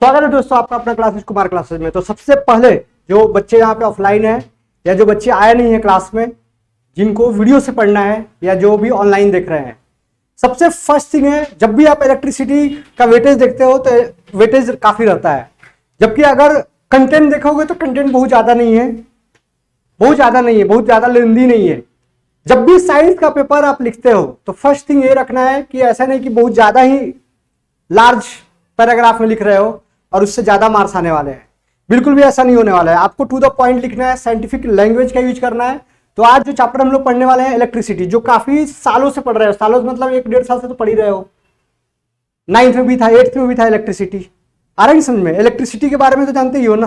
स्वागत है दोस्तों आपका अपना क्लासेस कुमार क्लासेस में। तो सबसे पहले जो बच्चे यहाँ पे ऑफलाइन है या जो बच्चे आए नहीं है क्लास में, जिनको वीडियो से पढ़ना है या जो भी ऑनलाइन देख रहे हैं, सबसे फर्स्ट थिंग है, जब भी आप इलेक्ट्रिसिटी का वेटेज देखते हो तो वेटेज काफी रहता है। जबकि अगर कंटेंट देखोगे तो कंटेंट बहुत ज्यादा नहीं है, बहुत ज्यादा लेंदी नहीं है। जब भी साइंस का पेपर आप लिखते हो तो फर्स्ट थिंग ये रखना है कि ऐसा नहीं कि बहुत ज्यादा ही लार्ज पैराग्राफ में लिख रहे हो और उससे ज्यादा मार्क्स आने वाले हैं। बिल्कुल भी ऐसा नहीं होने वाला है। आपको टू द पॉइंट लिखना है, साइंटिफिक लैंग्वेज का यूज करना है। तो आज जो चैप्टर हम लोग पढ़ने वाले हैं इलेक्ट्रिसिटी, जो काफी सालों से पढ़ रहे हो, सालों मतलब 1-1.5 साल से तो पढ़ ही रहे हो, 9th में भी था, 8th में भी था इलेक्ट्रिसिटी। आ रहा है समझ में? इलेक्ट्रिसिटी के बारे में तो जानते ही हो ना,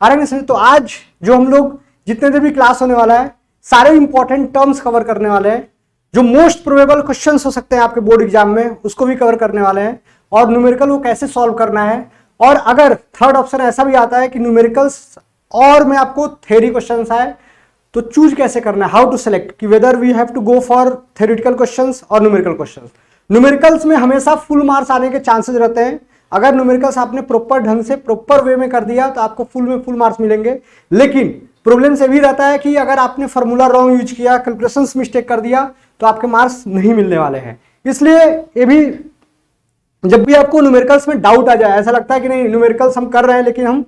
आ रहा है समझ? तो आज जो हम लोग जितने देर भी क्लास होने वाला है, सारे इंपॉर्टेंट टर्म्स कवर करने वाले हैं। जो मोस्ट प्रोबेबल क्वेश्चंस हो सकते हैं आपके बोर्ड एग्जाम में, उसको भी कवर करने वाले हैं। और न्यूमेरिकल को कैसे सॉल्व करना है। और अगर थर्ड ऑप्शन ऐसा भी आता है कि न्यूमेरिकल्स और में आपको थ्योरी क्वेश्चंस आए तो चूज कैसे करना है, हाउ टू सेलेक्ट कि whether we have to go for theoretical questions और न्यूमेरिकल क्वेश्चंस। न्यूमेरिकल्स में हमेशा फुल मार्क्स आने के चांसेस रहते हैं। अगर न्यूमेरिकल्स आपने प्रॉपर ढंग से प्रॉपर वे में कर दिया तो आपको फुल में फुल मार्क्स मिलेंगे। लेकिन प्रॉब्लम से भी रहता है कि अगर आपने फॉर्मूला रॉन्ग यूज किया, कैलकुलेशंस मिस्टेक कर दिया तो आपके मार्क्स नहीं मिलने वाले हैं। इसलिए ये भी, जब भी आपको न्यूमेरिकल्स में डाउट आ जाए, ऐसा लगता है कि नहीं न्यूमेरिकल्स हम कर रहे हैं लेकिन हम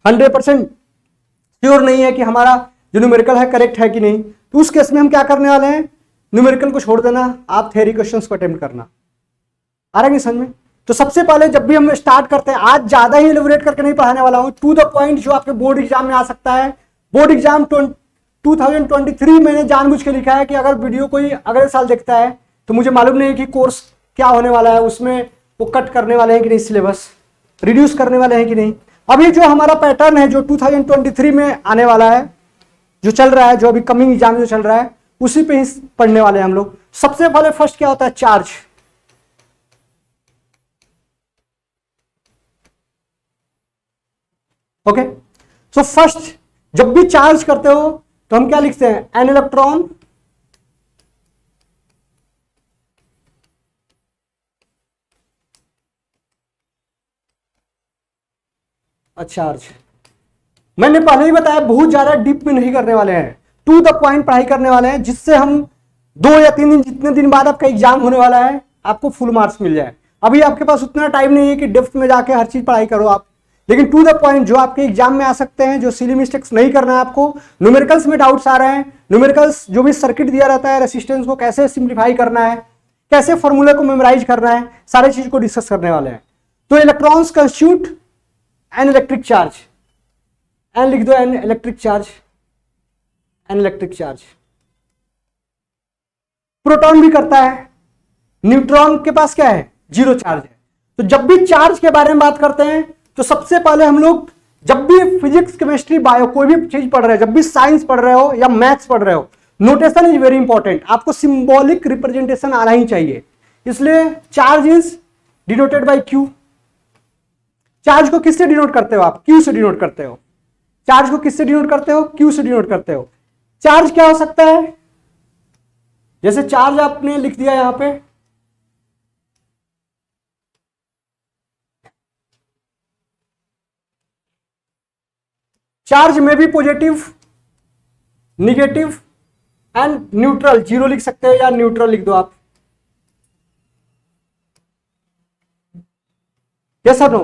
100% श्योर नहीं है कि हमारा जो न्यूमेरिकल है करेक्ट है कि नहीं, तो उस केस में हम क्या करने वाले हैं, न्यूमेरिकल को छोड़ देना, आप थ्योरी क्वेश्चंस को अटेम्प्ट करना। आ रहा है समझ में? तो सबसे पहले जब भी हम स्टार्ट करते हैं, आज ज्यादा ही एलिबोरेट करके नहीं पढ़ाने वाला हूं, टू द पॉइंट जो आपके बोर्ड एग्जाम में आ सकता है। बोर्ड एग्जाम 2023 मैंने जानबूझ के लिखा है कि अगर वीडियो कोई अगले साल देखता है तो मुझे मालूम नहीं है कि कोर्स क्या होने वाला है, उसमें वो कट करने वाले हैं कि नहीं, सिलेबस रिड्यूस करने वाले हैं कि नहीं। अभी जो हमारा पैटर्न है जो 2023 में आने वाला है, जो चल रहा है, जो अभी कमिंग एग्जाम जो चल रहा है, उसी पे ही पढ़ने वाले हैं हम लोग। सबसे पहले फर्स्ट क्या होता है, चार्ज। ओके, सो फर्स्ट जब भी चार्ज करते हो तो हम क्या लिखते हैं, एन इलेक्ट्रॉन चार्ज। मैंने पहले ही बताया बहुत ज्यादा डीप में नहीं करने वाले हैं, टू द पॉइंट पढ़ाई करने वाले हैं, जिससे हम 2 या 3 दिन, जितने दिन बाद आपका एग्जाम होने वाला है, आपको फुल मार्क्स मिल जाए। अभी आपके पास उतना टाइम नहीं है कि डेप्थ में जाके हर चीज पढ़ाई करो आप, लेकिन टू द पॉइंट जो आपके एग्जाम में आ सकते हैं, जो सिली मिस्टेक्स नहीं करना है आपको। न्यूमेरिकल्स में डाउट्स आ रहे हैं, न्यूमेरिकल्स जो भी सर्किट दिया रहता है, रेसिस्टेंस को कैसे सिंप्लीफाई करना है, कैसे फॉर्मूले को मेमोराइज करना है, सारी चीज को डिस्कस करने वाले हैं। तो electrons constitute an electric charge, an लिख दो, an electric charge, an electric charge. Proton भी करता है, न्यूट्रॉन के पास क्या है, जीरो चार्ज है। तो जब भी चार्ज के बारे में बात करते हैं तो सबसे पहले हम लोग, जब भी फिजिक्स केमिस्ट्री बायो कोई भी चीज पढ़ रहे हैं, जब भी साइंस पढ़ रहे हो या मैथ्स पढ़ रहे हो, नोटेशन इज वेरी इंपॉर्टेंट। आपको सिंबॉलिक रिप्रेजेंटेशन आना ही चाहिए। इसलिए charge is denoted by Q. Charge को किससे डिनोट करते हो आप, क्यू से डिनोट करते हो। चार्ज को किससे डिनोट करते हो, क्यू से डिनोट करते हो। चार्ज क्या हो सकता है, जैसे चार्ज आपने लिख दिया यहां पे, चार्ज में भी positive, negative and neutral, zero लिख सकते हो या न्यूट्रल लिख दो आप। यस और नो?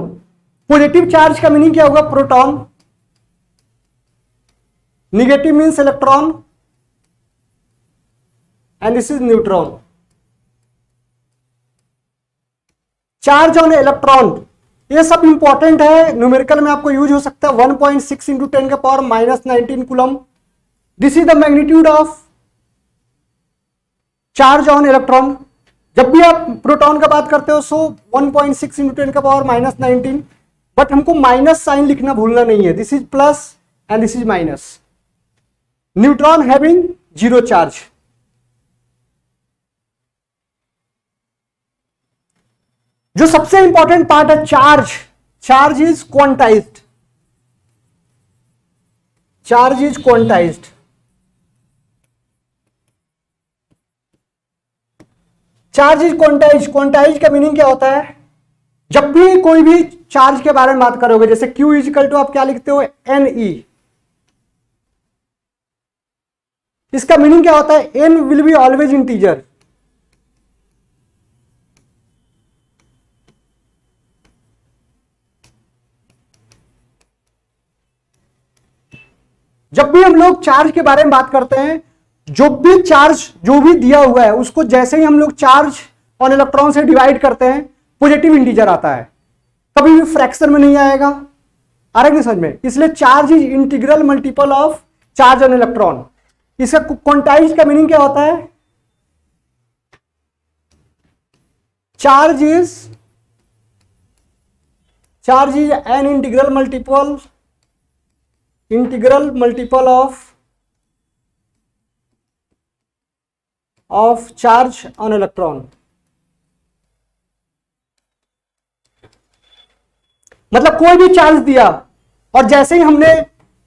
पॉजिटिव चार्ज का मीनिंग क्या होगा, proton, negative means electron and this is neutron. Charge on electron, ये सब इंपॉर्टेंट है, न्यूमेरिकल में आपको यूज हो सकता है। 1.6 इंटू 10 के power -19 coulomb, this is the magnitude of charge on electron. जब भी आप प्रोटॉन का बात करते हो सो 1.6 इंटू 10 का पावर -19, बट हमको माइनस साइन लिखना भूलना नहीं है, this is plus and this is minus. Neutron having zero charge. जो सबसे इंपॉर्टेंट पार्ट है charge, charge is quantized, charge is quantized. Charge is quantize, quantize का मीनिंग क्या होता है, जब जब भी कोई भी चार्ज के बारे में बात करोगे, जैसे Q इजिकल टू आप क्या लिखते हो, NE, इसका मीनिंग क्या होता है, N will be always integer. जब भी हम लोग चार्ज के बारे में बात करते हैं, जो भी चार्ज जो भी दिया हुआ है उसको जैसे ही हम लोग चार्ज ऑन इलेक्ट्रॉन से डिवाइड करते हैं, पॉजिटिव इंटीजर आता है, कभी भी फ्रैक्शन में नहीं आएगा। आ रहा है समझ में? इसलिए charge is integral multiple of charge on electron. इसका क्वांटाइज का मीनिंग क्या होता है, charge is an integral multiple of charge on electron. मतलब कोई भी चार्ज दिया और जैसे ही हमने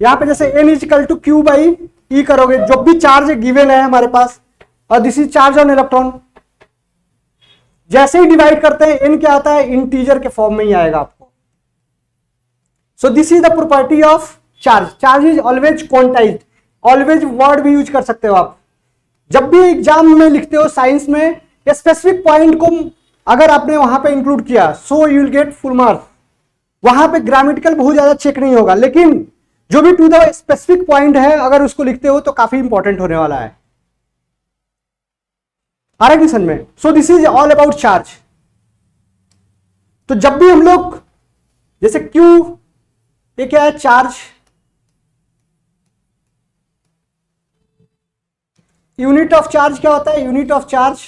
यहां पे जैसे n equal to Q by e करोगे, जो भी चार्ज गिवन है हमारे पास, और this is charge on electron, जैसे ही डिवाइड करते हैं n क्या आता है, इंटीजर के फॉर्म में ही आएगा आपको। सो this is the property of charge is always quantized. Always word भी यूज कर सकते हो आप, जब भी एग्जाम में लिखते हो साइंस में, स्पेसिफिक पॉइंट को अगर आपने वहां पे इंक्लूड किया, so you will get full marks. वहां पे ग्रामेटिकल बहुत ज्यादा चेक नहीं होगा, लेकिन जो भी टू द स्पेसिफिक पॉइंट है अगर उसको लिखते हो तो काफी इंपॉर्टेंट होने वाला है। आ रहा है समझ में? सो this is all about charge. तो जब भी हम लोग जैसे क्यू, ये क्या है, चार्ज, यूनिट ऑफ चार्ज क्या होता है, unit of charge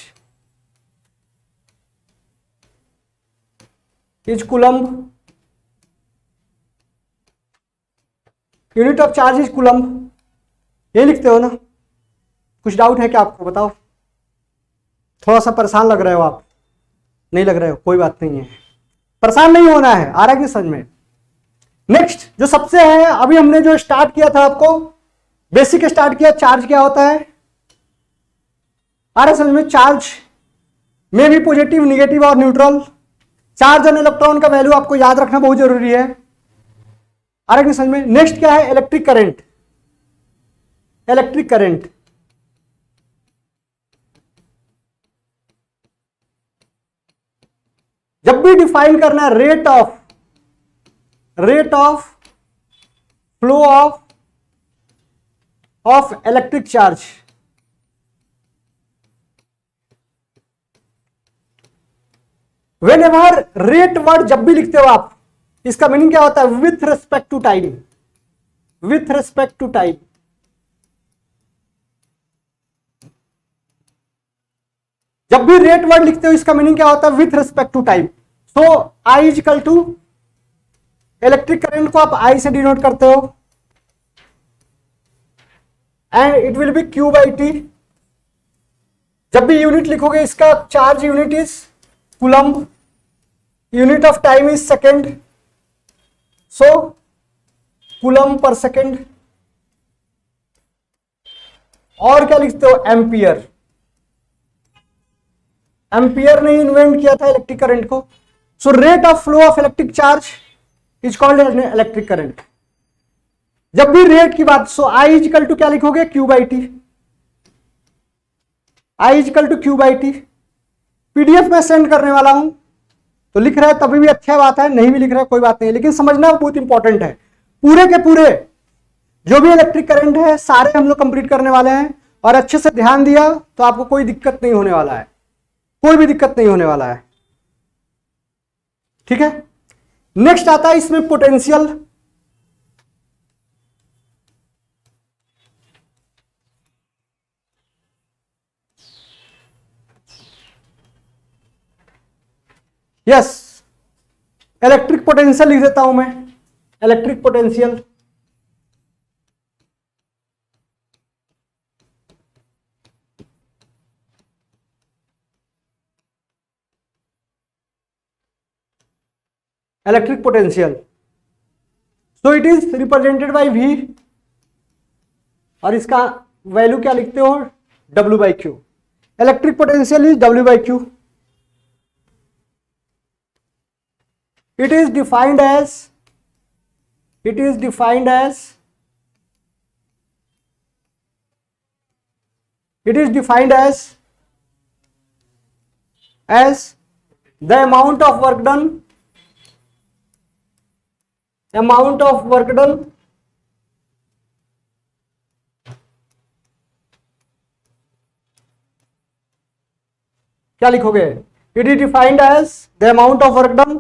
is coulomb. Unit of charge is coulomb, ये लिखते हो ना? कुछ डाउट है क्या आपको, बताओ? थोड़ा सा परेशान लग रहे हो आप, नहीं लग रहे हो, कोई बात नहीं है, परेशान नहीं होना है। आ रहा है कि समझ में? नेक्स्ट जो सबसे है, अभी हमने जो स्टार्ट किया था, आपको बेसिक स्टार्ट किया, चार्ज क्या होता है। आ रहा है समझ में? चार्ज में भी पॉजिटिव, निगेटिव और न्यूट्रल। चार्ज ऑन इलेक्ट्रॉन का वैल्यू आपको याद रखना बहुत जरूरी है। आ रहा है समझ में? नेक्स्ट क्या है, इलेक्ट्रिक करंट। इलेक्ट्रिक करंट जब भी डिफाइन करना है, rate of flow of electric charge. When ever rate word जब भी लिखते हो आप, इसका मीनिंग क्या होता है, with respect to time. With respect to time जब भी रेट वर्ड लिखते हो, इसका मीनिंग क्या होता है, with respect to time. So I is equal to, electric current को आप आई से डिनोट करते हो, and it will be Q by T. जब भी यूनिट लिखोगे, इसका charge unit is coulomb, unit of time is second, so coulomb per second. और क्या लिखते हो, एम्पियर। एम्पियर ने इन्वेंट किया था इलेक्ट्रिक करंट को। So rate of flow of electric charge is called as electric current. जब भी रेट की बात, सो आई इजिकल टू क्या लिखोगे, Q by T. I is equal to Q by T. PDF में सेंड करने वाला हूं, तो लिख रहा है तभी भी अच्छा बात है, नहीं भी लिख रहा है कोई बात नहीं, लेकिन समझना बहुत इंपॉर्टेंट है। पूरे के पूरे जो भी इलेक्ट्रिक करंट है सारे हम लोग कंप्लीट करने वाले हैं, और अच्छे से ध्यान दिया तो आपको कोई दिक्कत नहीं होने वाला है, कोई भी दिक्कत नहीं होने वाला है। ठीक है, नेक्स्ट आता है इसमें पोटेंशियल। यस, इलेक्ट्रिक पोटेंशियल लिख देता हूं मैं, electric potential. Electric potential, so it is represented by V, और इसका वैल्यू क्या लिखते हो, W by Q. Electric potential is W by Q. It is defined as it is defined as the amount of work done क्या लिखोगे? It is defined as the amount of work done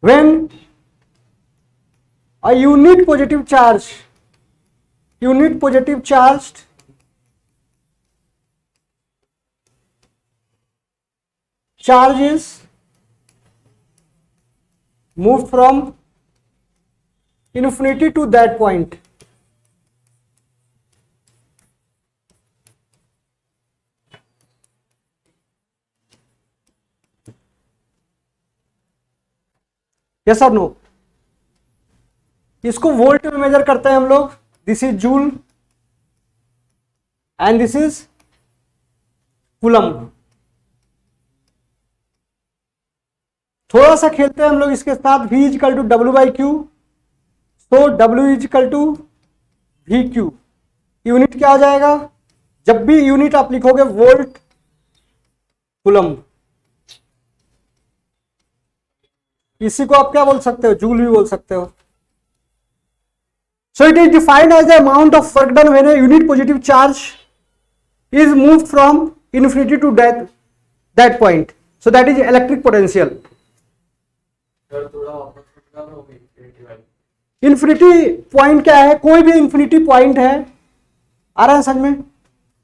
when a unit positive charge is moved from infinity to that point. Yes और no? इसको volt में measure करते हैं हम लोग. This is joule and this is coulomb. थोड़ा सा खेलते हैं हम लोग इसके साथ. V is equal to W/Q. तो W is equal to VQ. Unit क्या हो जाएगा? जब भी यूनिट आप लिखोगे वोल्ट कूलम. इसी को आप क्या बोल सकते हो? जूल भी बोल सकते हो. So it is defined as the amount of work done when a unit positive charge is moved from infinity to that point. So that is electric potential. Infinity point क्या है? कोई भी इन्फिनिटी पॉइंट है. आ रहा है समझ में?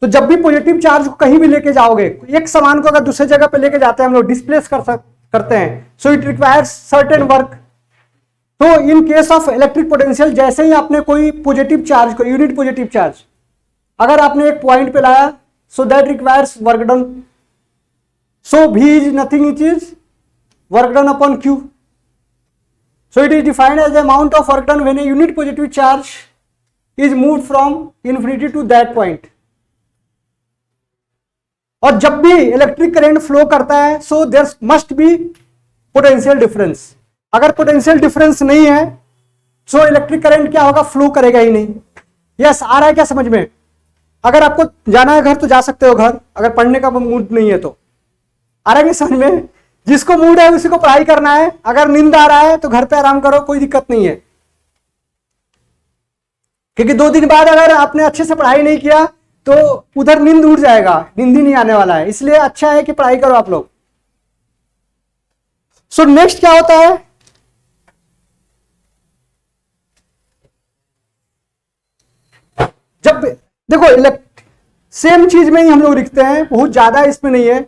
तो जब भी पॉजिटिव चार्ज को कहीं भी लेके जाओगे, एक सामान को अगर दूसरे जगह पे लेके जाते हैं हम लोग, डिस्प्लेस करते हैं. So it requires certain work. तो in case of electric potential, जैसे ही आपने कोई पॉजिटिव चार्ज को, यूनिट पॉजिटिव चार्ज अगर आपने एक पॉइंट पे लाया, so that requires work done. So V is nothing, it is work done upon Q. So it is defined as the amount of work done when a unit positive charge is moved from infinity to that point. और जब भी electric current flow करता है, so there must be potential difference. अगर potential difference नहीं है, so electric current क्या होगा? फ्लो करेगा ही नहीं. यस, आ रहा है क्या समझ में? अगर आपको जाना है घर तो जा सकते हो घर, अगर पढ़ने का मूड नहीं है तो. आ रहा है क्या समझ में? जिसको मूड है उसी को पढ़ाई करना है. अगर नींद आ रहा है तो घर पे आराम करो, कोई दिक्कत नहीं है. क्योंकि 2 दिन बाद अगर आपने अच्छे से पढ़ाई नहीं किया तो उधर नींद उड़ जाएगा, नींद ही नहीं आने वाला है. इसलिए अच्छा है कि पढ़ाई करो आप लोग. सो नेक्स्ट क्या होता है? जब देखो सेम चीज में ही हम लोग लिखते हैं, बहुत ज्यादा इसमें नहीं है.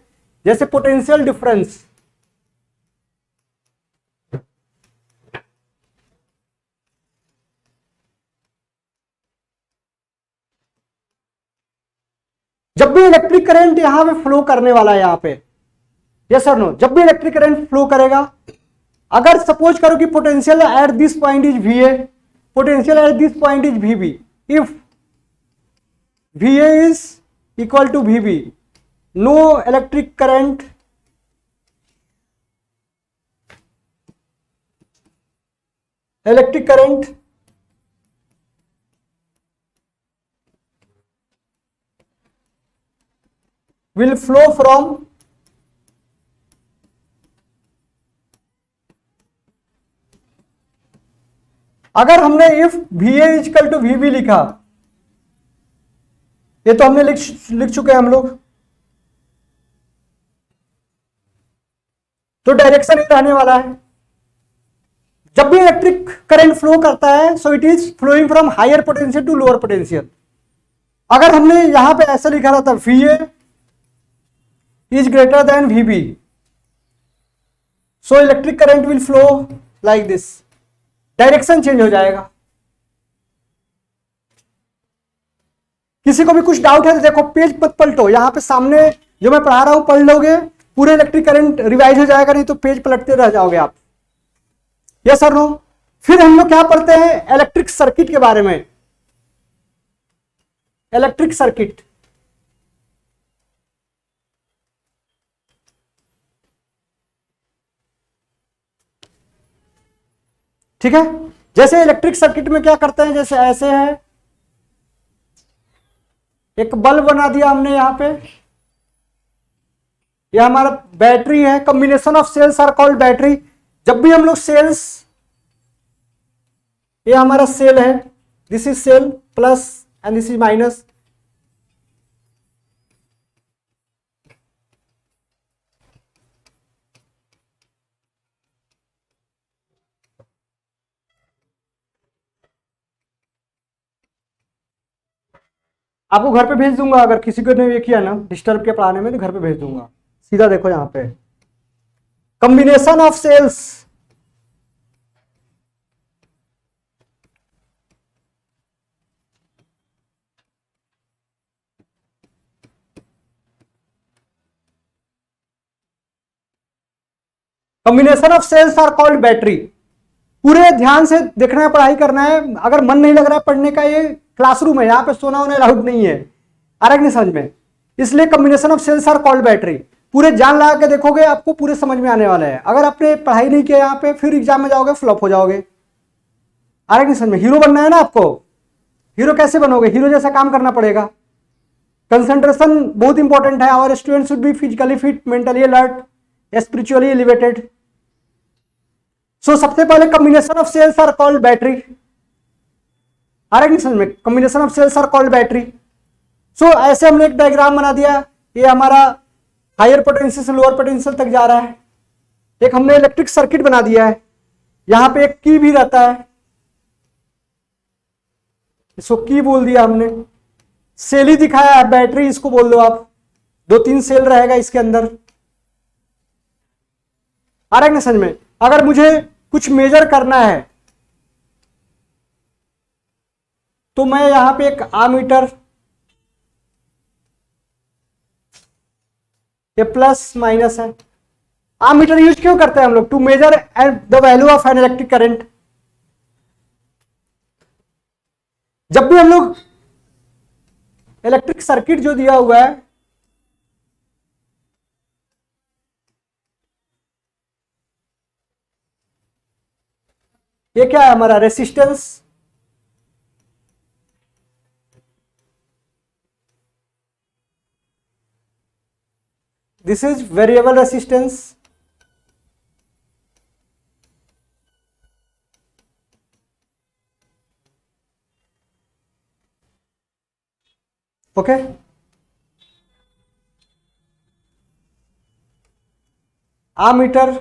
जैसे पोटेंशियल डिफरेंस, जब भी इलेक्ट्रिक करंट यहां पे फ्लो करने वाला है, यहां पे यस और नो, जब भी इलेक्ट्रिक करंट फ्लो करेगा, अगर सपोज करो कि potential at this point is VA, potential at this point is VB. If VA is equal to VB, no electric current will flow from अगर हमने if VA equal to VB लिखा, ये तो हमने लिख चुके हैं हम लोग, तो डायरेक्शन ये रहने वाला है. जब भी इलेक्ट्रिक करंट फ्लो करता है, so it is flowing from higher potential to lower potential. अगर हमने यहां पे ऐसा लिखा रहता VA is greater than VB, so electric current will flow like this. Direction change हो जाएगा. किसी को भी कुछ डाउट है तो देखो, पेज मत पलटो, यहां पे सामने जो मैं पढ़ा रहा हूं पढ़ लोगे, पूरे इलेक्ट्रिक करंट रिवाइज हो जाएगा. नहीं तो पेज पलटते रह जाओगे आप. यस और नो? फिर हम लोग क्या पढ़ते हैं? इलेक्ट्रिक सर्किट के बारे में. इलेक्ट्रिक सर्किट, ठीक है। जैसे इलेक्ट्रिक सर्किट में क्या करते हैं, जैसे ऐसे है, एक बल्ब बना दिया हमने यहां पे, यह हमारा बैटरी है, combination of cells are called battery. जब भी हम लोग सेल्स, ये हमारा सेल है, this is cell plus and this is minus. आपको घर पे भेज दूंगा, अगर किसी को ने ये किया ना डिस्टर्ब के पढ़ाने में, तो घर पे भेज दूंगा। सीधा देखो यहां पे combination of cells, combination of cells are called battery. पूरे ध्यान से देखना है, पढ़ाई करना है। अगर मन नहीं लग रहा है पढ़ने का, ये क्लासरूम है, यहां पे सोना होना अलाउड नहीं है, आ रहा है नहीं समझ में? इसलिए combination of cells are called battery. पूरे जान लगा के देखोगे, आपको पूरे समझ में आने वाला है। अगर आपने पढ़ाई नहीं किया यहाँ पे, फिर एग्जाम में जाओगे फ्लॉप हो जाओगे। आ रहा है नहीं समझ में? हीरो बनना है ना आपको, हीरो कैसे बनोगे? हीरो जैसा काम करना पड़ेगा। कंसंट्रेशन बहुत इंपॉर्टेंट है। Our student should be physically fit, mentally alert, spiritually elevated. So सबसे पहले combination of cells are called battery. आ रहा है नहीं समझ में? Combination of cells are called battery. So ऐसे हमने एक डायग्राम बना दिया, ये हमारा हायर पोटेंशियल से लोअर पोटेंशियल तक जा रहा है। एक हमने इलेक्ट्रिक सर्किट बना दिया है, यहां पे एक की भी रहता है, इसको की बोल दिया हमने। सेल ही दिखाया है, बैटरी इसको बोल दो आप। 2-3 सेल रहेगा इसके अंदर। आ रहा है ना समझ में? अगर मुझे कुछ मेजर करना है तो मैं यहां पे एक आमीटर, ये प्लस माइनस है। आमीटर यूज क्यों करते हैं हम लोग? To measure the value of an electric current. जब भी हम लोग इलेक्ट्रिक सर्किट जो दिया हुआ है, ये क्या है हमारा resistance, this is variable resistance. Okay, ammeter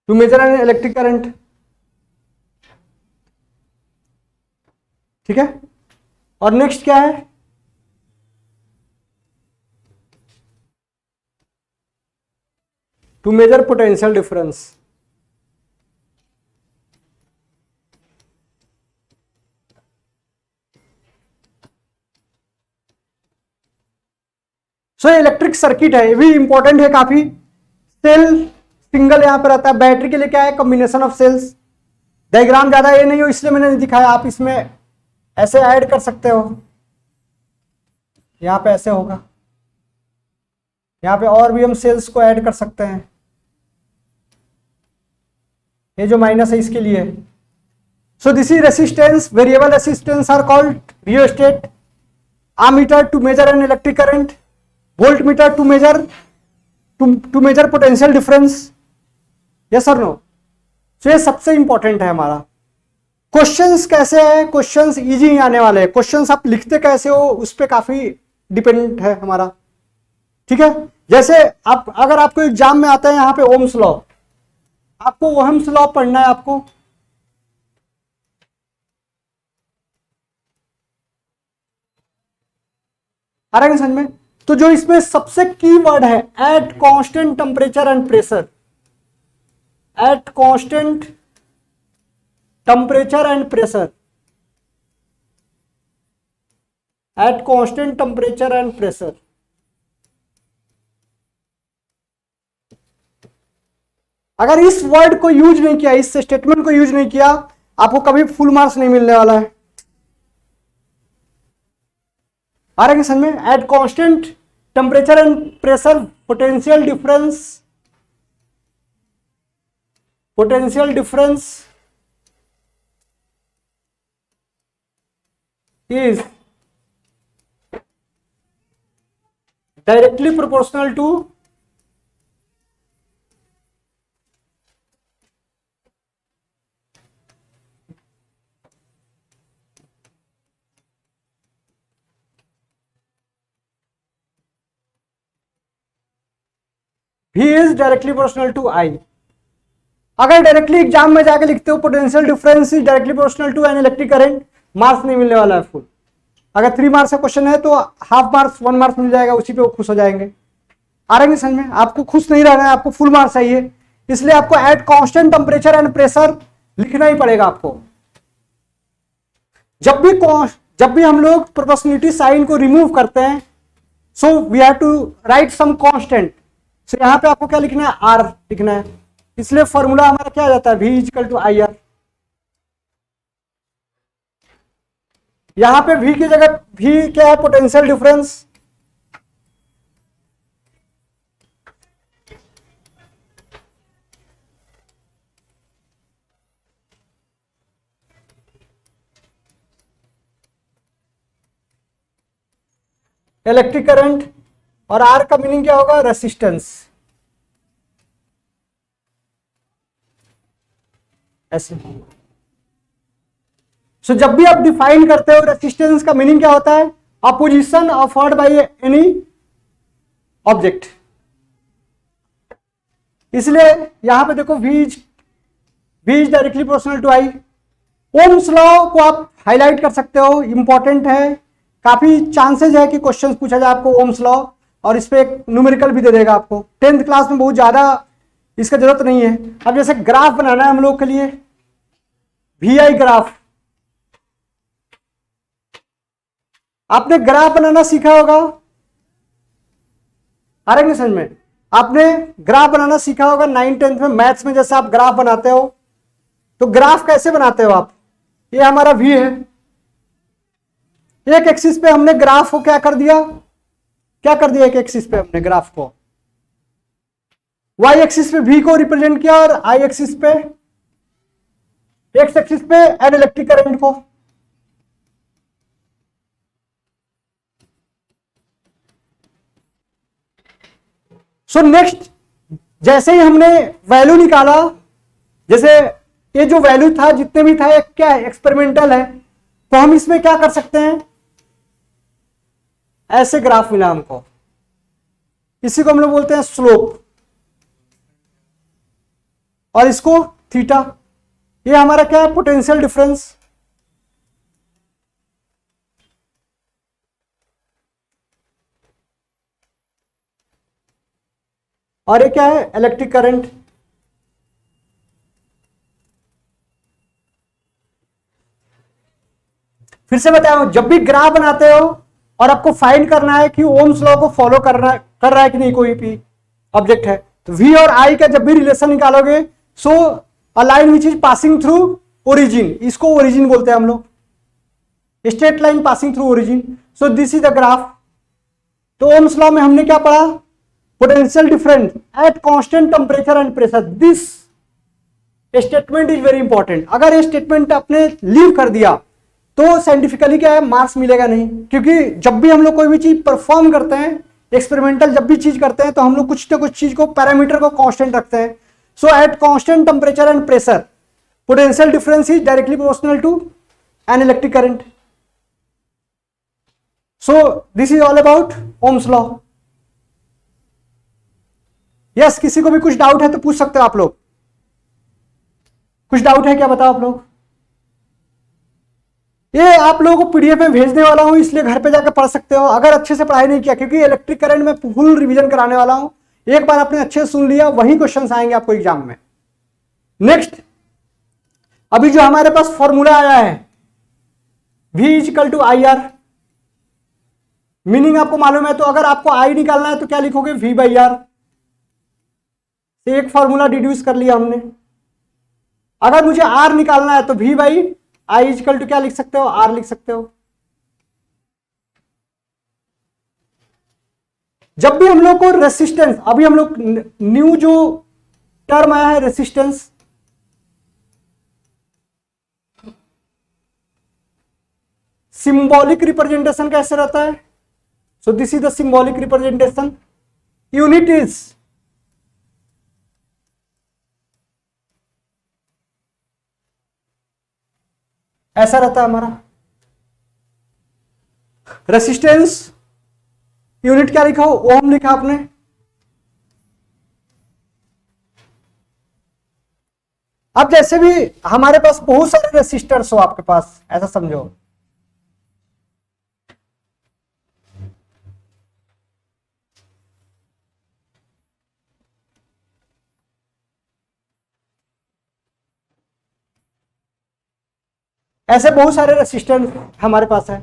to measure an electric current. ठीक है, और नेक्स्ट क्या है? To measure potential difference. So electric circuit है, ये भी इंपॉर्टेंट है काफी। सेल सिंगल यहां पर रहता है, बैटरी के लिए क्या है? Combination of sales. डायग्राम ज्यादा ये नहीं हो इसलिए मैंने नहीं दिखाया, आप इसमें ऐसे ऐड कर सकते हो। यहां पे ऐसे होगा, यहां पे और भी हम सेल्स को ऐड कर सकते हैं। ये जो माइनस है इसके लिए। So this is resistance, variable resistance are called rheostat. Ammeter to measure an electric current, voltmeter to measure potential difference. Yes और नो? सो ये सबसे इंपॉर्टेंट है हमारा। क्वेश्चंस कैसे है? क्वेश्चंस इजी ही आने वाले हैं। क्वेश्चंस आप लिखते कैसे हो उस पर काफी डिपेंडेंट है हमारा। ठीक है, जैसे आप अगर आपको एग्जाम में आता है यहां पे ओम्स लॉ, आपको ओहम्स लॉ पढ़ना है आपको। आ रहा है समझ में? तो जो इसमें सबसे की वर्ड है, eight constant temperature and pressure. Eight constant temperature and pressure, eight constant temperature and pressure. अगर इस वर्ड को यूज नहीं किया, इस स्टेटमेंट को यूज नहीं किया, आपको कभी फुल मार्क्स नहीं मिलने वाला है। आ रहा है समझ में? Eight constant temperature and pressure potential difference is directly proportional to V is directly proportional to I। अगर डायरेक्टली एग्जाम में जाके लिखते हो potential difference is directly proportional to an electric current, marks नहीं मिलने वाला है फुल। अगर 3 मार्क्स का क्वेश्चन है तो हाफ मार्क्स 1 मार्क्स मिल जाएगा, उसी पे वो खुश हो जाएंगे। आ रहा है समझ में? आपको खुश नहीं रहना है, आपको फुल मार्क्स चाहिए, इसलिए आपको eight constant temperature and pressure लिखना ही पड़ेगा आपको। जब भी हम लोग प्रोपोर्शनलिटी साइन को रिमूव करते हैं, so we have to write some constant. So यहां पे आपको क्या लिखना है? आर लिखना है। इसलिए फॉर्मूला हमारा क्या आ जाता है? V equal to I R. यहां पे V की जगह V क्या है? Potential difference. इलेक्ट्रिक करंट, और R का मीनिंग क्या होगा? रेसिस्टेंस। ऐसे सो जब भी आप डिफाइन करते हो रेसिस्टेंस का मीनिंग क्या होता है? Opposition offered by any object. इसलिए यहां पे देखो V is directly proportional to I. Ohm's law को आप हाईलाइट कर सकते हो, इंपॉर्टेंट है, काफी चांसेस है कि क्वेश्चन पूछा जाए आपको ओम्स लॉ, और इस पे एक न्यूमेरिकल भी दे देगा आपको। 10th क्लास में बहुत ज्यादा इसका जरूरत नहीं है। अब जैसे ग्राफ बनाना है हम लोग के लिए, VI ग्राफ, आपने ग्राफ बनाना सीखा होगा। आ रहा है समझ में? आपने ग्राफ बनाना सीखा होगा 9th 10th में मैथ्स में। जैसे आप ग्राफ बनाते हो तो ग्राफ कैसे बनाते हो आप? ये हमारा V है, एक एक्सिस पे हमने ग्राफ को क्या कर दिया? एक एक्सिस पे हमने ग्राफ को Y एक्सिस पे V को रिप्रेजेंट किया, और I एक्सिस पे, X एक्सिस पे एन इलेक्ट्रिक करंट को। सो नेक्स्ट, जैसे ही हमने वैल्यू निकाला, जैसे ये जो वैल्यू था जितने भी था, एक क्या है? एक्सपेरिमेंटल है, तो हम इसमें क्या कर सकते हैं? ऐसे ग्राफ मिला हमको, इसी को हम लोग बोलते हैं स्लोप, और इसको थीटा। ये हमारा क्या है? Potential difference. और ये क्या है? Electric current. फिर से बताओ, जब भी ग्राफ बनाते हो और आपको फाइंड करना है कि ओम्स लॉ को फॉलो कर रहा है कि नहीं कोई भी ऑब्जेक्ट है, तो V और I का जब भी रिलेशन निकालोगे, so a line which is passing through origin, इसको ओरिजिन बोलते हैं हम लोग, straight line passing through origin. So this is the graph. तो ओम्स लॉ में हमने क्या पढ़ा? Potential difference at constant temperature and pressure. This statement is very important. अगर ये स्टेटमेंट आपने लीव कर दिया तो साइंटिफिकली क्या है? मार्क्स मिलेगा नहीं, क्योंकि जब भी हम लोग कोई भी चीज परफॉर्म करते हैं, एक्सपेरिमेंटल जब भी चीज करते हैं, तो हम लोग कुछ ना कुछ चीज को, पैरामीटर को कांस्टेंट रखते हैं। So at constant temperature and pressure potential difference is directly proportional to an electric current. So this is all about Ohm's law. Yes, किसी को भी कुछ डाउट है तो पूछ सकते हो आप लोग। कुछ डाउट है क्या? बताओ आप लोग। ये आप लोगों को पीडीएफ में भेजने वाला हूं, इसलिए घर पे जाकर पढ़ सकते हो। अगर अच्छे से पढ़ाई नहीं किया, क्योंकि इलेक्ट्रिक करंट में फुल रिवीजन कराने वाला हूं, एक बार आपने अच्छे से सुन लिया, वही क्वेश्चंस आएंगे आपको एग्जाम में। नेक्स्ट, अभी जो हमारे पास फॉर्मूला आया है V equal to I R, meaning आपको मालूम है, तो अगर आपको I निकालना है तो क्या लिखोगे? V by R. एक फॉर्मूला डिड्यूस कर लिया हमने। अगर मुझे आर निकालना है तो V by I equal to क्या लिख सकते हो, आर लिख सकते हो। जब भी हम लोग को रेसिस्टेंस, अभी हम लोग न्यू जो टर्म आया है रेसिस्टेंस, सिंबॉलिक रिप्रेजेंटेशन कैसे रहता है? सो this is the symbolic representation. Unit is ऐसा रहता है हमारा। रेसिस्टेंस यूनिट क्या लिखा हो, ओम लिखा आपने। अब जैसे भी हमारे पास बहुत सारे रेसिस्टर्स हो आपके पास, ऐसा समझो, ऐसे बहुत सारे रेसिस्टर हमारे पास है।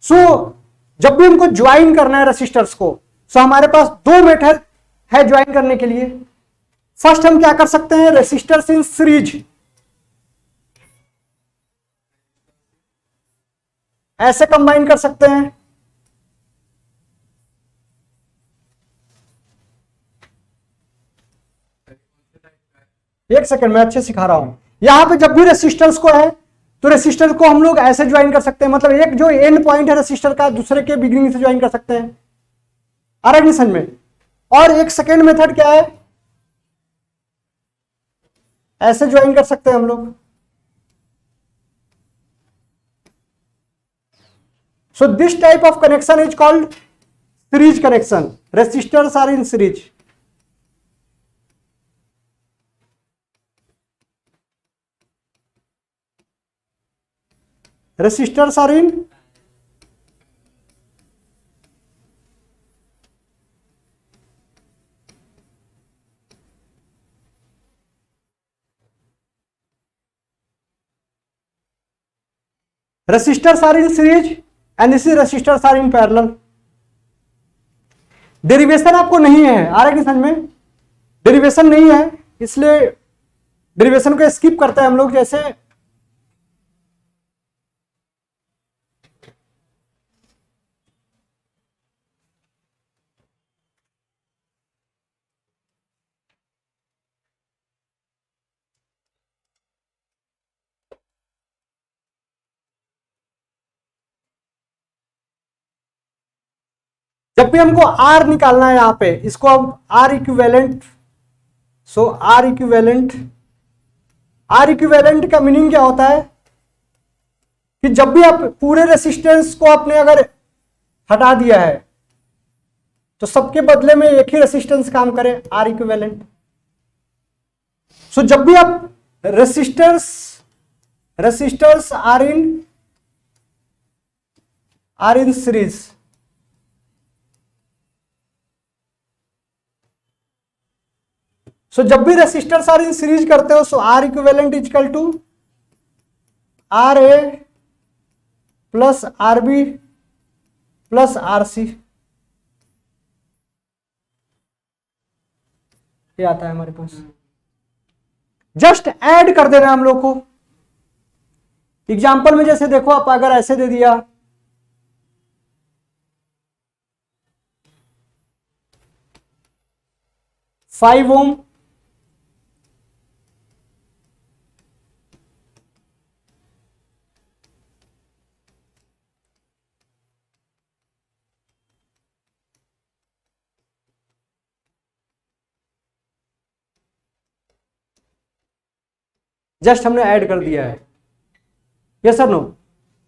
सो जब भी हमको ज्वाइन करना है रेसिस्टर्स को, सो हमारे पास दो मेथड है ज्वाइन करने के लिए। फर्स्ट हम क्या कर सकते हैं, रेसिस्टर्स इन सीरीज, ऐसे कंबाइन कर सकते हैं। एक सेकंड मैं अच्छे सिखा रहा हूं। यहां पे जब भी रेसिस्टर्स को है तो रेसिस्टर को हम लोग ऐसे ज्वाइन कर सकते हैं, मतलब एक जो एंड पॉइंट है रेसिस्टर का दूसरे के बिगिनिंग से ज्वाइन कर सकते हैं, आ रहा है समझ में। और एक सेकेंड मेथड क्या है, ऐसे ज्वाइन कर सकते हैं हम लोग। So this type of connection is called series connection. Resistors are in series. Resistors are in series and this is resistors are in parallel। Derivation आपको नहीं है, आ रहा है कि समझ में, डेरिवेशन नहीं है इसलिए डेरिवेशन को स्किप करते हैं हम लोग। जैसे जब भी हमको आर निकालना है यहां पे, इसको हम R equivalent, so R equivalent, R equivalent का मीनिंग क्या होता है कि जब भी आप पूरे रेसिस्टेंस को आपने अगर हटा दिया है तो सबके बदले में एक ही रेसिस्टेंस काम करे, आर इक्विवेलेंट। सो जब भी आप resistors are in series, so जब भी रेसिस्टर्स आर इन सीरीज करते हो, so R equivalent equal to R A plus R B plus R C, ये आता है हमारे पास। जस्ट ऐड कर देना हम लोग को। एग्जाम्पल में जैसे देखो, आप अगर ऐसे दे दिया 5 ओम जस्ट हमने ऐड कर दिया है, यस और नो,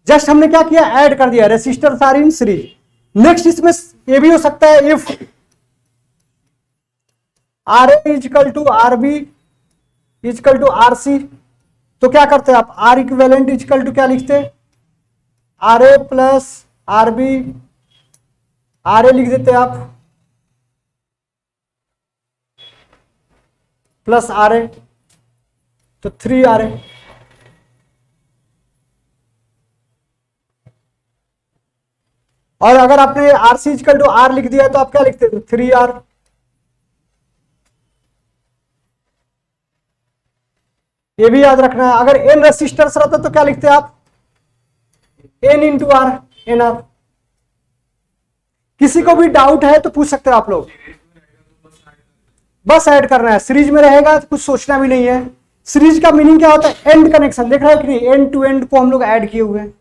जस्ट हमने क्या किया, ऐड कर दिया। Resistors are in series. Next इसमें ये भी हो सकता है, if R A equal to R B equal to R C, तो क्या करते हैं आप, आर इक्विवेलेंट इजकल टू क्या लिखते हैं, R A plus R B, R A लिख देते हैं आप प्लस आर ए, तो 3 आर ए। और अगर आपने R C equal to R लिख दिया तो आप क्या लिखते थे, 3 आर। ये भी याद रखना है। अगर n रेसिस्टर्स रहता तो क्या लिखते हैं आप, n into R, n R. किसी को भी डाउट है तो पूछ सकते हो आप लोग। बस ऐड करना है, सीरीज में रहेगा तो कुछ सोचना भी नहीं है। सीरीज का मीनिंग क्या होता है, एंड कनेक्शन, देख रहा है कि नहीं, एंड टू एंड को हम लोग ऐड किए हुए हैं।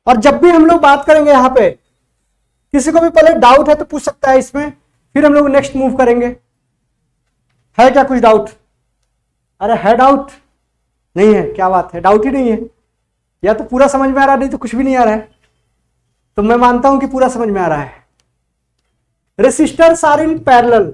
और जब भी हम लोग बात करेंगे यहां पे, किसी को भी पहले डाउट है तो पूछ सकता है इसमें, फिर हम लोग नेक्स्ट मूव करेंगे। है क्या कुछ डाउट? अरे है डाउट? नहीं है, क्या बात है, डाउट ही नहीं है। या तो पूरा समझ में आ रहा है, नहीं तो कुछ भी नहीं आ रहा है। तो मैं मानता हूं कि पूरा समझ में आ रहा है। रेसिस्टर्स आर इन पैरेलल,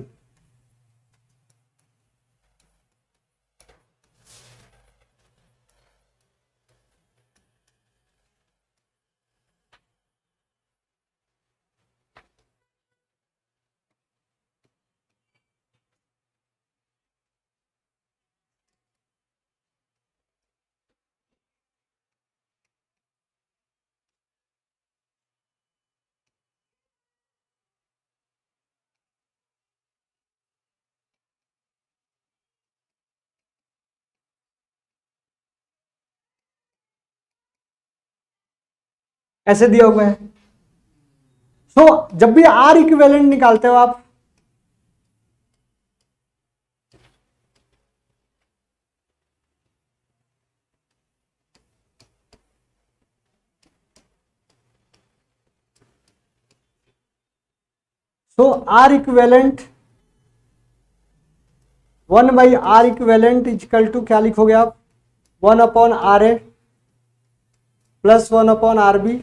ऐसे दिया हुआ है। जब भी आर इक्विवेलेंट निकालते हो आप, R equivalent 1/R equivalent equal to क्या लिखोगे आप, 1/RA plus 1/RB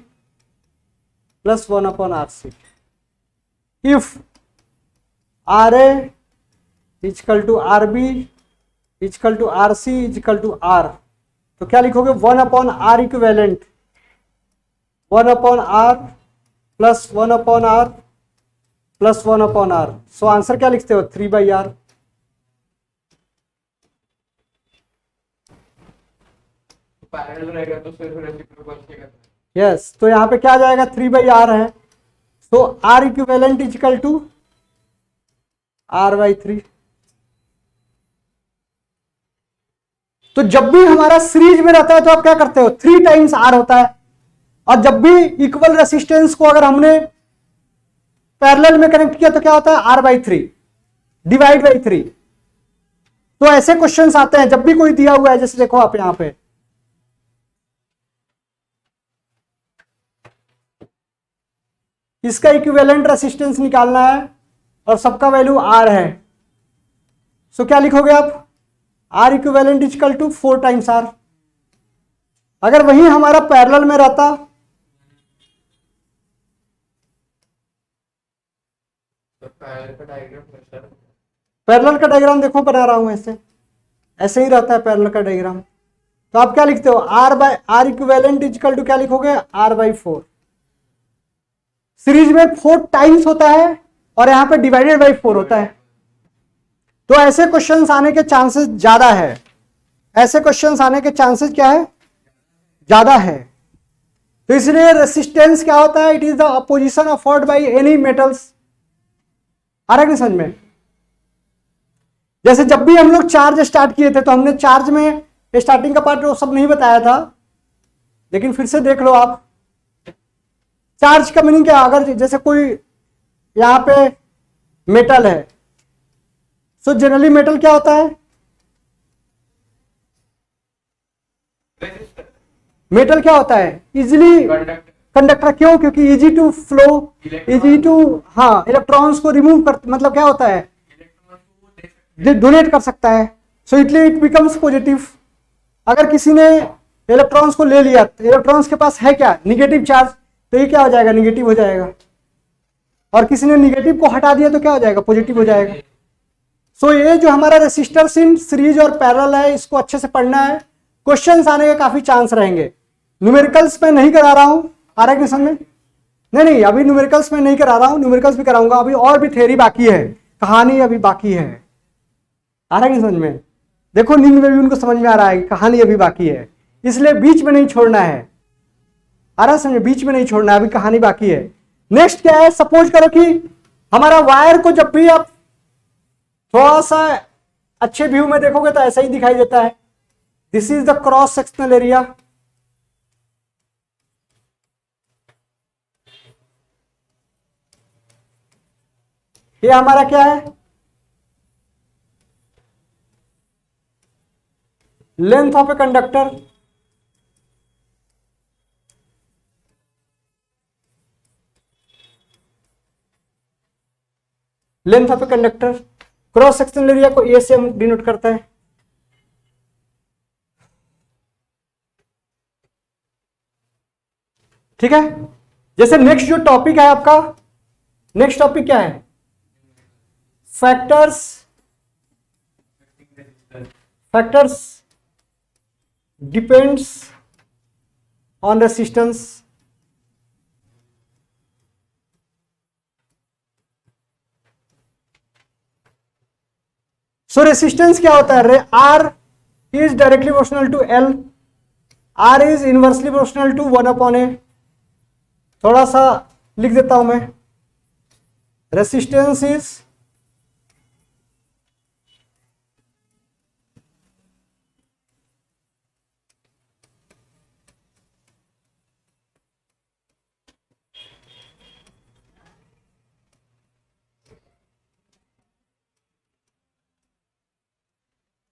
plus 1/RC। If RA equal to RB equal to RC equal to R, तो क्या लिखोगे, 1/R equivalent 1/R plus 1/R plus 1/R। So answer क्या लिखते हो, 3/R। Parallel रहेगा तो फिर रेसिप्रोकल क्या करना है। यस, तो यहां पे क्या आ जाएगा, 3/R है। तो R equivalent equal to R/3। तो जब भी हमारा सीरीज में रहता है तो आप क्या करते हो, 3 टाइम्स R होता है। और जब भी इक्वल रेसिस्टेंस को अगर हमने पैरेलल में कनेक्ट किया तो क्या होता है, R/3 डिवाइड बाई 3। तो ऐसे क्वेश्चंस आते हैं जब भी कोई दिया हुआ है, जैसे देखो आप यहां पे, इसका इक्विवेलेंट रेसिस्टेंस निकालना है और सबका वैल्यू R है। सो क्या लिखोगे आप, R equivalent equal to 4 times R। अगर वही हमारा पैरेलल में रहता, तो पैरेलल का डायग्राम कैसा है? पैरेलल का डायग्राम देखो बना रहा हूं, ऐसे ऐसे ही रहता है पैरेलल का डायग्राम। तो आप क्या लिखते हो, R इक्विवेलेंट इक्वल टू क्या लिखोगे, R/4। सीरीज में 4 टाइम्स होता है और यहां पे डिवाइडेड बाई 4 होता है। तो ऐसे क्वेश्चंस आने के चांसेस ज्यादा है, ऐसे क्वेश्चंस आने के चांसेस क्या है, ज्यादा है। तो इसलिए रेसिस्टेंस क्या होता है, it is the opposition afford by any metals. आ रहा है समझ में? जैसे जब भी हम लोग चार्ज स्टार्ट किए थे तो हमने चार्ज में स्टार्टिंग का पार्ट वो सब नहीं बताया था, लेकिन फिर से देख लो आप। चार्ज का मीनिंग क्या, अगर जैसे कोई यहां पे मेटल है, सो जनरली मेटल क्या होता है, मेटल क्या होता है, इजिली कंडक्टर। क्यों? क्योंकि easy to flow, easy to, हाँ, इलेक्ट्रॉन्स को रिमूव कर, मतलब क्या होता है, डोनेट कर सकता है। So it becomes positive. अगर किसी ने इलेक्ट्रॉन्स को ले लिया, तो इलेक्ट्रॉन्स के पास है क्या, निगेटिव चार्ज, तो ये क्या हो जाएगा, निगेटिव हो जाएगा। और किसी ने निगेटिव को हटा दिया तो क्या हो जाएगा, पॉजिटिव हो जाएगा। सो ये जो हमारा रेसिस्टर्स इन सीरीज और पैरेलल है, इसको अच्छे से पढ़ना है। क्वेश्चंस आने के काफी चांस रहेंगे। न्यूमेरिकल्स में नहीं करा रहा हूं, आ रहा है कि समझ में? नहीं, अभी न्यूमेरिकल्स में नहीं करा रहा हूं, न्यूमेरिकल्स भी कराऊंगा। अभी और भी थ्योरी बाकी है, कहानी अभी बाकी है। आ रहा है कि समझ में? देखो नींद में भी उनको समझ में आ रहा है कि कहानी अभी बाकी है, इसलिए बीच में नहीं छोड़ना है। आ रहा है समझ? बीच में नहीं छोड़ना है, अभी कहानी बाकी है। नेक्स्ट क्या है, सपोज करो कि हमारा वायर को जब भी आप थोड़ा सा अच्छे व्यू में देखोगे तो ऐसा ही दिखाई देता है। This is the cross sectional area. ये हमारा क्या है, length of a conductor. Length of a conductor, cross sectional area को ए से हम डिनोट करते हैं। ठीक है, जैसे नेक्स्ट जो टॉपिक है आपका, नेक्स्ट टॉपिक क्या है, factors, factors depends on resistance. So resistance क्या होता है, R is directly proportional to L, R is inversely proportional to 1/a। थोड़ा सा लिख देता हूं मैं, resistance is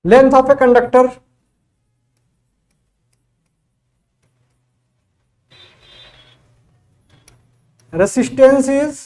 length of a conductor resistance is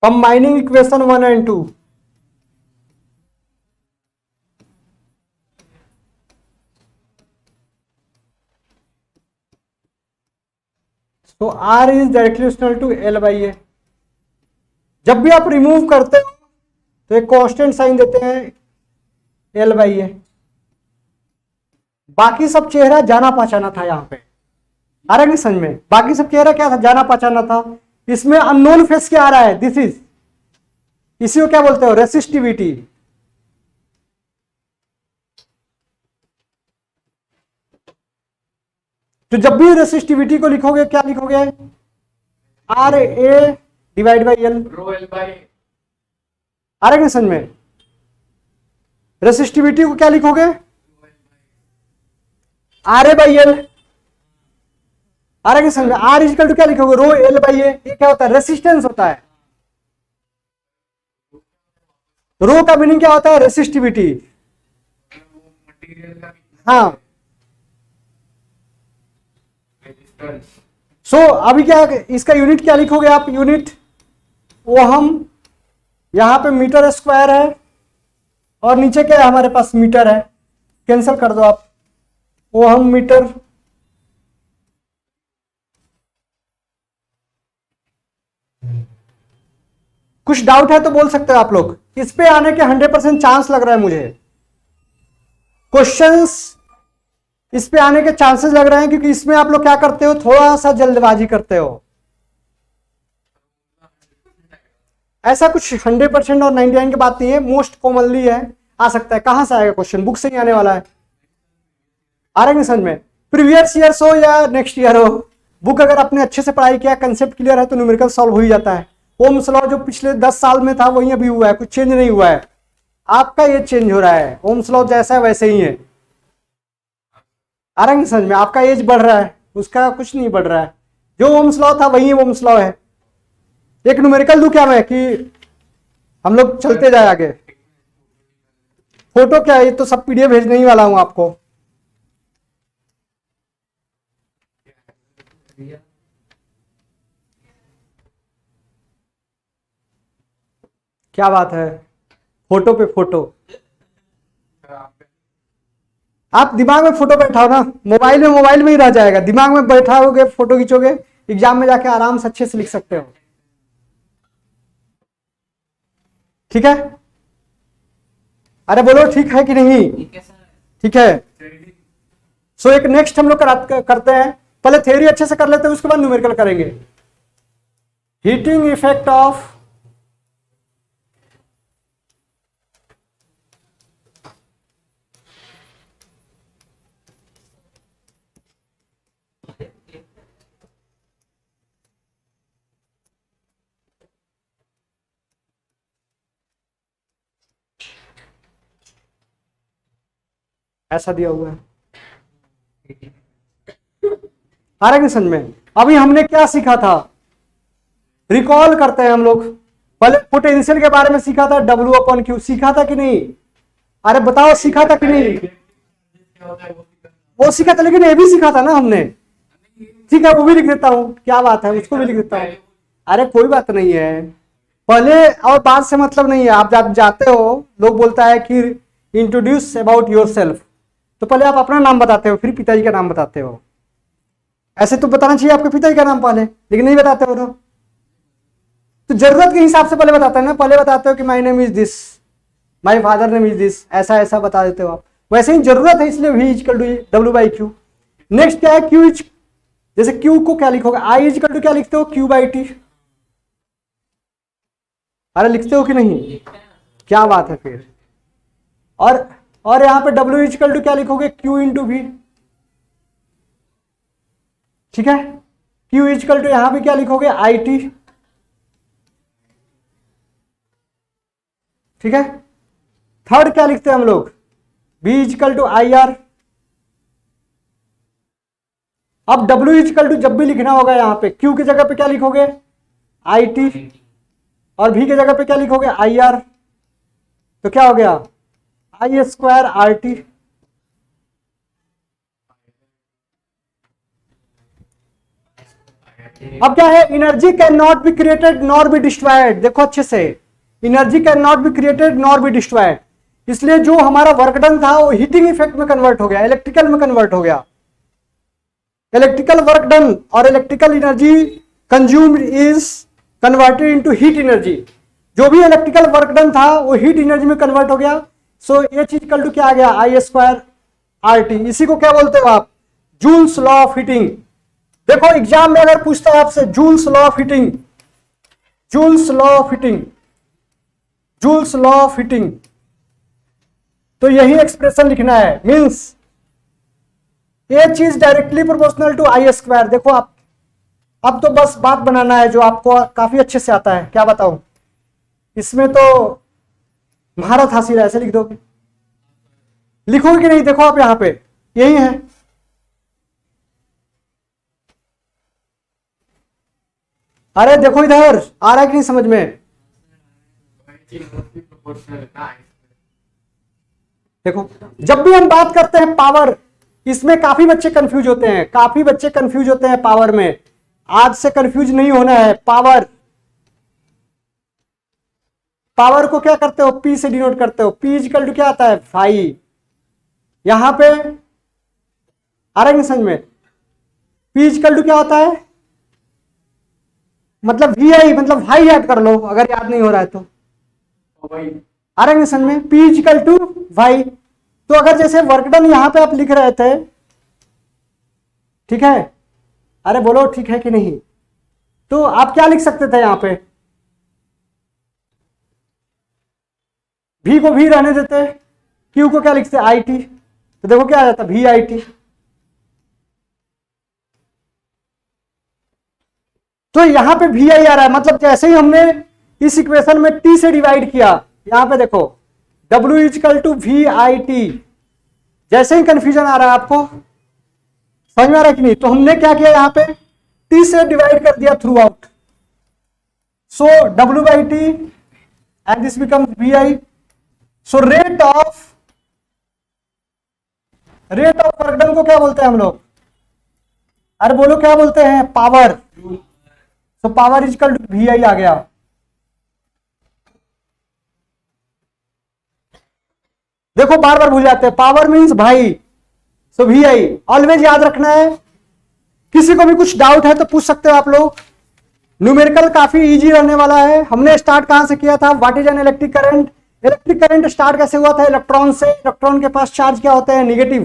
combining equation 1 and 2। तो R is directly proportional to L by A। जब भी आप रिमूव करते हो तो एक कांस्टेंट साइन देते हैं L by A। बाकी सब चेहरा जाना पहचाना था, यहां पे आ रहा है समझ में, बाकी सब चेहरा क्या था, जाना पहचाना था। इसमें अननोन फेस क्या आ रहा है, दिस इज, इसी को क्या बोलते हो, रेसिस्टिविटी। तो जब भी रेसिस्टिविटी को लिखोगे क्या लिखोगे, R A divide by L, rho L by, आ रहा है समझ में। रेसिस्टिविटी को क्या लिखोगे, आर ए बाई एल, आ रहा है समझ में। आर इजिकल टू क्या लिखोगे, रो एल बाई ए। ये क्या होता है, रेसिस्टेंस होता है। रो का मीनिंग क्या होता है, रेसिस्टिविटी। मटेरियल का हाँ, रेजिस्टेंस। सो अभी क्या इसका यूनिट क्या लिखोगे आप, यूनिट ओहम, यहां पे मीटर स्क्वायर है और नीचे क्या है हमारे पास, मीटर है, कैंसिल कर दो आप, ओहम मीटर। कुछ डाउट है तो बोल सकते हो आप लोग, इस पे आने के 100% चांस लग रहा है मुझे, क्वेश्चंस इस पे आने के चांसेस लग रहे हैं, क्योंकि इसमें आप लोग क्या करते हो, थोड़ा सा जल्दबाजी करते हो। ऐसा कुछ 100% और 99 की बात नहीं है, मोस्ट कॉमनली है, आ सकता है। कहां से आएगा क्वेश्चन, बुक से ही आने वाला है, आ रहा है समझ में। प्रीवियस ईयर्स हो या नेक्स्ट ईयर हो, बुक अगर आपने अच्छे से पढ़ाई किया, कंसेप्ट क्लियर है, तो न्यूमेरिकल सॉल्व हो ही जाता है। ओम्स लॉ जो पिछले 10 साल में था वही अभी हुआ है, कुछ चेंज नहीं हुआ है, आपका ये चेंज हो रहा है। ओम्स लॉ जैसा है वैसे ही है, आ रहा है समझ में। आपका एज बढ़ रहा है, उसका कुछ नहीं बढ़ रहा है, जो ओम्स लॉ था वही ओम्स लॉ है। एक न्यूमेरिकल दूं क्या मैं, कि हम लोग चलते जाए आगे। फोटो क्या है, ये तो सब पीडीएफ भेजने ही वाला हूं आपको। क्या बात है, फोटो पे फोटो। आप दिमाग में फोटो बैठाओ ना, मोबाइल में ही रह जाएगा, दिमाग में बैठाओगे फोटो खींचोगे, एग्जाम में जाके आराम से अच्छे से लिख सकते हो। ठीक है, अरे बोलो ठीक है कि नहीं? ठीक है। सो एक नेक्स्ट हम लोग करते हैं, पहले थ्योरी अच्छे से कर लेते हैं, उसके बाद न्यूमेरिकल करेंगे। हीटिंग इफेक्ट ऑफ ऐसा दिया हुआ है, आ रहा है समझ में? अभी हमने क्या सीखा था, रिकॉल करते हैं हम लोग। पहले पोटेंशियल के बारे में सीखा था, W/Q सीखा था कि नहीं? अरे बताओ सीखा था कि नहीं? वो सीखा था, लेकिन ये भी सीखा था ना हमने। ठीक है, वो भी लिख देता हूं, क्या बात है, उसको भी लिख देता हूं। अरे कोई बात नहीं है, पहले और बात से मतलब नहीं है। आप जब जाते हो, लोग बोलता है कि इंट्रोड्यूस अबाउट योर सेल्फ, तो पहले आप अपना नाम बताते हो, फिर पिताजी का नाम बताते हो। ऐसे तो बताना चाहिए आपके पिताजी का नाम पहले, लेकिन नहीं बताते हो। तो जरूरत के हिसाब से पहले बताते हैं ना, पहले बताते हो कि my name is this, my father name is this, ऐसा ऐसा बता देते हो आप। वैसे ही जरूरत है, इसलिए V = W/Q। नेक्स्ट क्या है, Q इज, जैसे Q को क्या लिखोगे, I = क्या लिखते हो, Q/T। अरे लिखते हो कि नहीं? क्या बात है फिर। और यहां पे W = क्या लिखोगे, Q × V। ठीक है, Q = यहां पे क्या लिखोगे, IT। ठीक है, थर्ड क्या लिखते हैं हम लोग, B = IR। अब W = जब भी लिखना होगा यहां पे, Q की जगह पे क्या लिखोगे, IT, और V की जगह पे क्या लिखोगे, IR। तो क्या हो गया, I² RT। अब क्या है, energy can not be created nor be destroyed. देखो अच्छे से, energy can not be created nor be destroyed, इसलिए जो हमारा वर्क डन था वो हीटिंग इफेक्ट में कन्वर्ट हो गया, इलेक्ट्रिकल में कन्वर्ट हो गया। इलेक्ट्रिकल वर्क डन और electrical energy consumed is converted into heat energy. जो भी इलेक्ट्रिकल वर्क डन था वो हीट एनर्जी में कन्वर्ट हो गया। सो H = क्या आ गया, I² RT। इसी को क्या बोलते हो आप, जूल्स लॉ ऑफ हीटिंग। देखो एग्जाम में अगर पूछता है आपसे Joule's law of heating, Joule's law of heating, Joule's law of heating, तो यही एक्सप्रेशन लिखना है। Means H is directly proportional to I²। देखो आप, अब तो बस बात बनाना है जो आपको काफी अच्छे से आता है। क्या बताऊं, इसमें तो महारत हासिल है, ऐसे लिख दोगे, लिखोगे कि नहीं? देखो आप यहां पे यही है, अरे देखो इधर आ रहा है कि नहीं समझ में? देखो जब भी हम बात करते हैं पावर, इसमें काफी बच्चे कंफ्यूज होते हैं, काफी बच्चे कंफ्यूज होते हैं पावर में। आज से कंफ्यूज नहीं होना है। पावर, पावर को क्या करते हो, P से डिनोट करते हो। P = क्या आता है, भाई। यहां पे आ रहा है समझ में, P = क्या होता है, मतलब VI, मतलब भाई याद कर लो अगर याद नहीं हो रहा है तो। आ रहा है समझ में, P = भाई। तो अगर जैसे वर्क डन यहां पे आप लिख रहे थे, ठीक है, अरे बोलो ठीक है कि नहीं? तो आप क्या लिख सकते थे यहां पे, V को V रहने देते, Q को क्या लिखते, IT। तो देखो क्या आ जाता, VIT। तो यहां पे VI आ रहा है, मतलब जैसे ही हमने इस इक्वेशन में T से डिवाइड किया, यहां पे देखो W = VIT। जैसे ही कंफ्यूजन आ रहा है आपको, समझ में आ रहा है कि नहीं? तो हमने क्या किया, यहां पे T से डिवाइड कर दिया through out. So W/T and this becomes VI। So rate of work done को क्या बोलते हैं हम लोग, अरे बोलो क्या बोलते हैं, पावर। सो पावर = VI आ गया। देखो बार बार भूल जाते हैं, पावर मींस भाई, सो VI ऑलवेज याद रखना है। किसी को भी कुछ डाउट है तो पूछ सकते हो आप लोग। न्यूमेरिकल काफी इजी रहने वाला है। हमने स्टार्ट कहां से किया था? What is an electric current. Electric current start कैसे हुआ था? इलेक्ट्रॉन से। इलेक्ट्रॉन के पास चार्ज क्या होता है? Negative.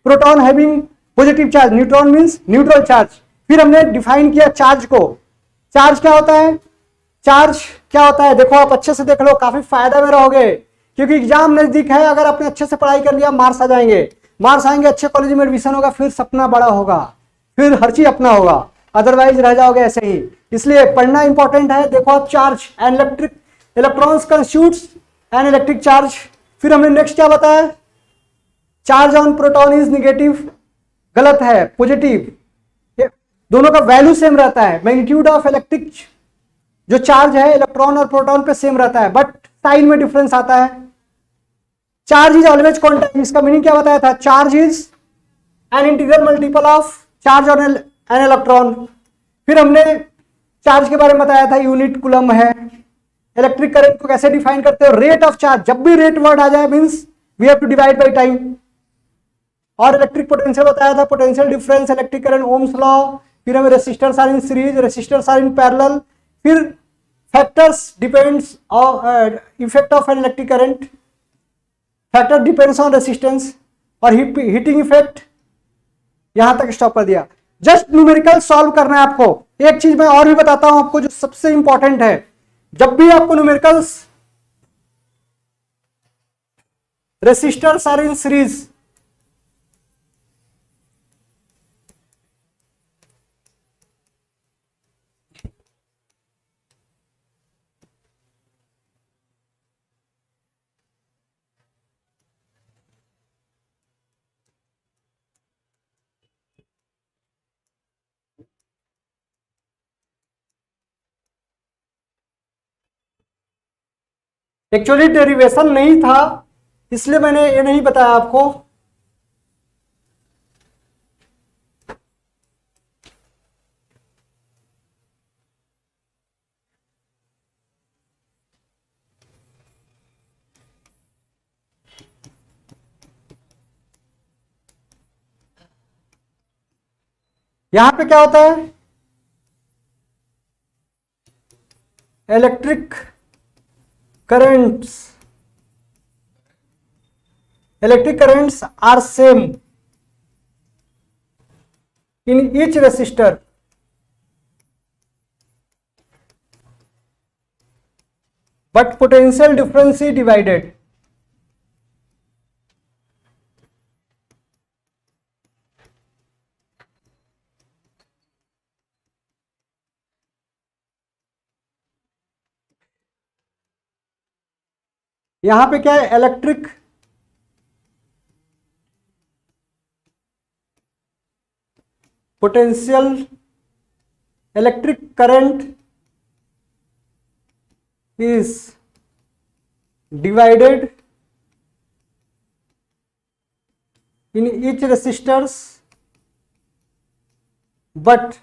Proton having positive charge, neutron means neutral charge. फिर हमने डिफाइन किया चार्ज को। चार्ज क्या होता है? चार्ज क्या होता है देखो, आप अच्छे से देख लो, काफी फायदा में रहोगे क्योंकि एग्जाम नजदीक है। अगर आपने अच्छे से पढ़ाई कर लिया, मार्क्स आ जाएंगे। मार्क्स आएंगे, अच्छे कॉलेज में एडमिशन होगा, फिर सपना बड़ा होगा, फिर हर चीज अपना होगा, अदरवाइज रह जाओगे ऐसे ही। इसलिए पढ़ना इंपॉर्टेंट है। देखो आप, charge and electric electrons constitutes N electric charge. फिर हमने नेक्स्ट क्या बताया? Charge on proton is negative, गलत है, पॉजिटिव। दोनों का वैल्यू सेम रहता है। मैग्नीट्यूड ऑफ इलेक्ट्रिक जो चार्ज है इलेक्ट्रॉन और प्रोटॉन पे सेम रहता है, बट साइन में डिफरेंस आता है। चार्ज इज ऑलवेज कांस्टेंट, इसका मीनिंग क्या बताया था? Charge is an integral multiple of charge on an electron. फिर हमने चार्ज के बारे में बताया था, यूनिट कूलम है। इलेक्ट्रिक करंट को कैसे डिफाइन करते हो? Rate of charge. जब भी रेट वर्ड आ जाए means we have to divide by time. और इलेक्ट्रिक पोटेंशियल बताया था, potential difference, electric current, Ohm's law. फिर हमें resistors are in series, resistors are in parallel. फिर factors depends on effect of an electric current, factor depends on resistance और heating effect. यहां तक stop कर दिया। जस्ट न्यूमेरिकल सॉल्व करना है आपको। एक चीज मैं और भी बताता हूं आपको जो सबसे इंपॉर्टेंट है। जब भी आपको numericals resistors are in series, actually derivation नहीं था इसलिए मैंने ये नहीं बताया आपको। यहां पे क्या होता है? Electric currents are same in each resistor, but potential difference is divided. यहां पे क्या है? Electric potential, electric current is divided in each resistors, but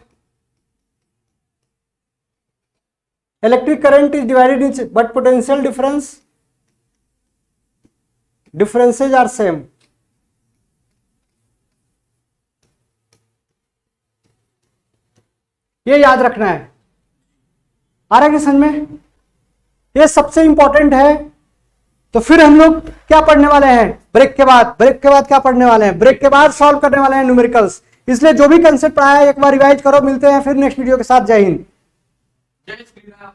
electric current is divided in but potential differences are same. ये याद रखना है। आ रहा है समझ में? ये सबसे इंपॉर्टेंट है। तो फिर हम लोग क्या पढ़ने वाले हैं ब्रेक के बाद? ब्रेक के बाद क्या पढ़ने वाले हैं? ब्रेक के बाद सॉल्व करने वाले हैं न्यूमेरिकल्स। इसलिए जो भी कंसेप्ट पढ़ाया है एक बार रिवाइज करो। मिलते हैं फिर नेक्स्ट वीडियो के साथ। जय हिंद। जय श्री राम।